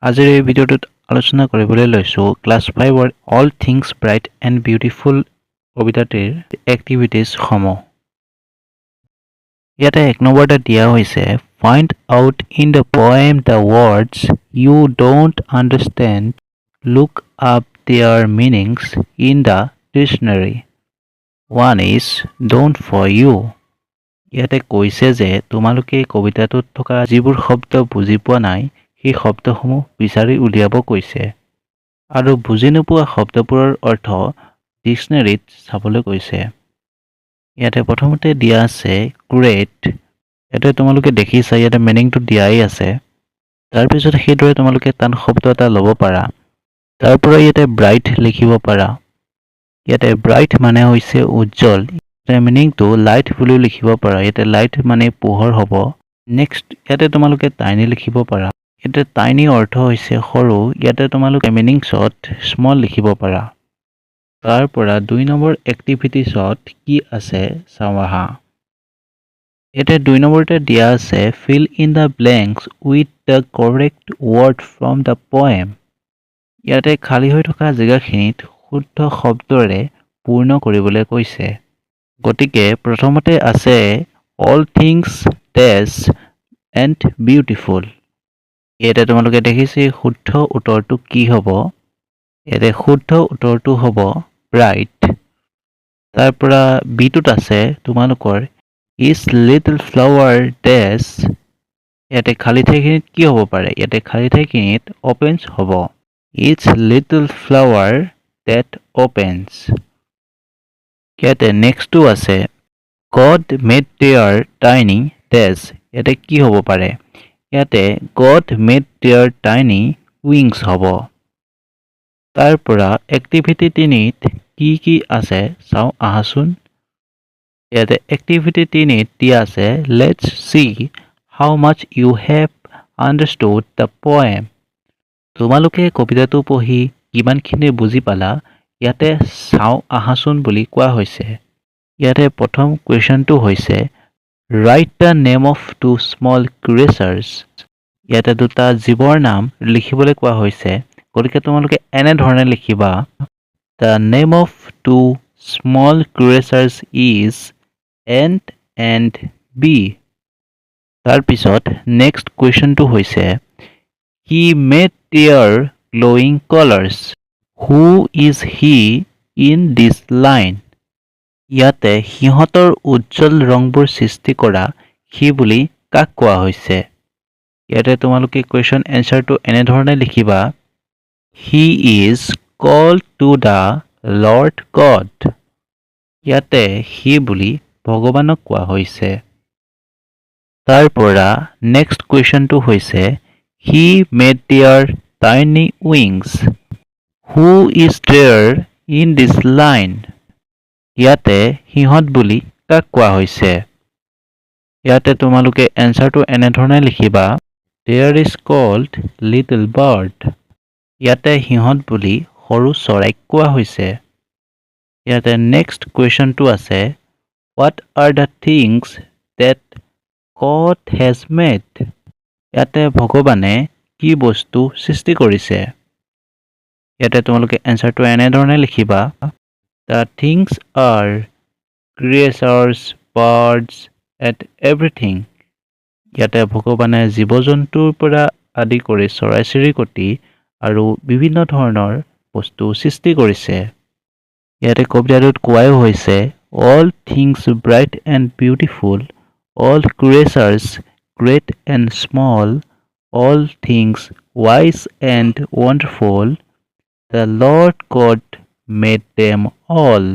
আজিৰ এই ভিডিঅ'টোত আলোচনা কৰিবলৈ লৈছোঁ ক্লাছ 5ৰ all things bright and beautiful কবিতাটিৰ এক্টিভিটিজসমূহ। ইয়াতে 1 নম্বৰতে দিয়া হৈছে find out in the poem the words you don't understand, look up their meanings in the dictionary. 1 is done for you. ইয়াতে কৈছে যে তোমালোকে কবিতাটোত থকা যিবোৰ শব্দ বুজি পোৱা নাই সেই শব্দসমূহ বিচাৰি উলিয়াব কৈছে আৰু বুজি নোপোৱা শব্দবোৰৰ অৰ্থ ডিকশ্যনেৰীত চাবলৈ কৈছে। ইয়াতে প্ৰথমতে দিয়া আছে গ্ৰেট। ইয়াতে তোমালোকে দেখিছা ইয়াতে মিনিংটো দিয়াই আছে। তাৰপিছত সেইদৰে তোমালোকে টান শব্দ এটা ল'ব পাৰা। তাৰ পৰা ইয়াতে ব্ৰাইট লিখিব পাৰা। ইয়াতে ব্ৰাইট মানে হৈছে উজ্জ্বল। ইয়াতে মিনিংটো লাইট বুলিও লিখিব পাৰা। ইয়াতে লাইট মানে পোহৰ হ'ব। নেক্সট ইয়াতে তোমালোকে টাইনি লিখিব পাৰা। ইয়াতে টাইনি অৰ্থ হৈছে সৰু। ইয়াতে তোমালোকে মিনিংছত স্মল লিখিব পাৰা। তাৰ পৰা 2 নম্বৰ এক্টিভিটিছত কি আছে চাওঁ আহা। ইয়াতে 2 নম্বৰতে দিয়া আছে fill in the blanks with the correct word from the poem. ইয়াতে খালী হৈ থকা জেগাখিনিত শুদ্ধ শব্দৰে পূৰ্ণ কৰিবলৈ কৈছে। গতিকে প্ৰথমতে আছে all things days and beautiful. ইয়াতে তোমালোকে দেখিছে শুদ্ধ উত্তৰটো কি হ'ব। ইয়াতে শুদ্ধ উত্তৰটো হ'ব ব্ৰাইট। তাৰ পৰা বিটোত আছে তোমালোকৰ ইজ লিটল ফ্লাৱাৰ ডেছ। ইয়াতে খালী ঠাইখিনিত কি হ'ব পাৰে? ইয়াতে খালী ঠাইখিনিত অপেন্স হ'ব। Is little flower that opens. ইয়াতে নেক্সটটো আছে God made their tiny dash. ইয়াতে কি হ'ব পাৰে? ইয়াতে God made their tiny wings হ'ব। তাৰ পৰা এক্টিভিটি 3ত কি আছে চাওঁ আহাচোন। ইয়াতে এক্টিভিটি 3ত দিয়া আছে let's see how much you have understood the poem. তোমালোকে কবিতাটো পঢ়ি কিমানখিনি বুজি পালা ইয়াতে চাওঁ আহাচোন বুলি কোৱা হৈছে। ইয়াতে প্ৰথম কুৱেশ্যনটো হৈছে write the name of 2 small creatures. ইয়াতে 2টা জীৱৰ নাম লিখিবলৈ কোৱা হৈছে। গতিকে তোমালোকে এনেধৰণে লিখিবা the name of 2 small creatures is ant and bee. তাৰপিছত নেক্সট কুৱেশ্যনটো হৈছে he made their glowing colours. Who is he in this line. ইয়াতে সিহঁতৰ উজ্জ্বল ৰংবোৰ সৃষ্টি কৰা সি বুলি কাক কোৱা হৈছে। ইয়াতে তোমালোকে কুৱেশ্যন এনচাৰটো এনেধৰণে লিখিবা he is called to the lord God. ইয়াতে সি বুলি ভগৱানক কোৱা হৈছে। তাৰ পৰা নেক্সট কুৱেশ্যনটো হৈছে he made their tiny wings. Who is there in this line. ইয়াতে সিহঁত বুলি কাক কোৱা হৈছে। ইয়াতে তোমালোকে এনচাৰটো এনেধৰণে লিখিবা they're is called little bird. ইয়াতে সিহঁত বুলি সৰু চৰাইক কোৱা হৈছে। ইয়াতে নেক্সট কুৱেশ্যনটো আছে what are the things date god has made. ইয়াতে ভগৱানে কি বস্তু সৃষ্টি কৰিছে। ইয়াতে তোমালোকে এনচাৰটো এনেধৰণে লিখিবা the things are creatures birds at everything. ইয়াতে ভগৱানে জীৱ জন্তুৰ পৰা আদি কৰি চৰাই চিৰিকটি আৰু বিভিন্ন ধৰণৰ বস্তু সৃষ্টি কৰিছে। ইয়াতে কবিতাটোত কোৱাও হৈছে all things bright and beautiful, all creatures great and small, all things wise and wonderful, the lord God made them all.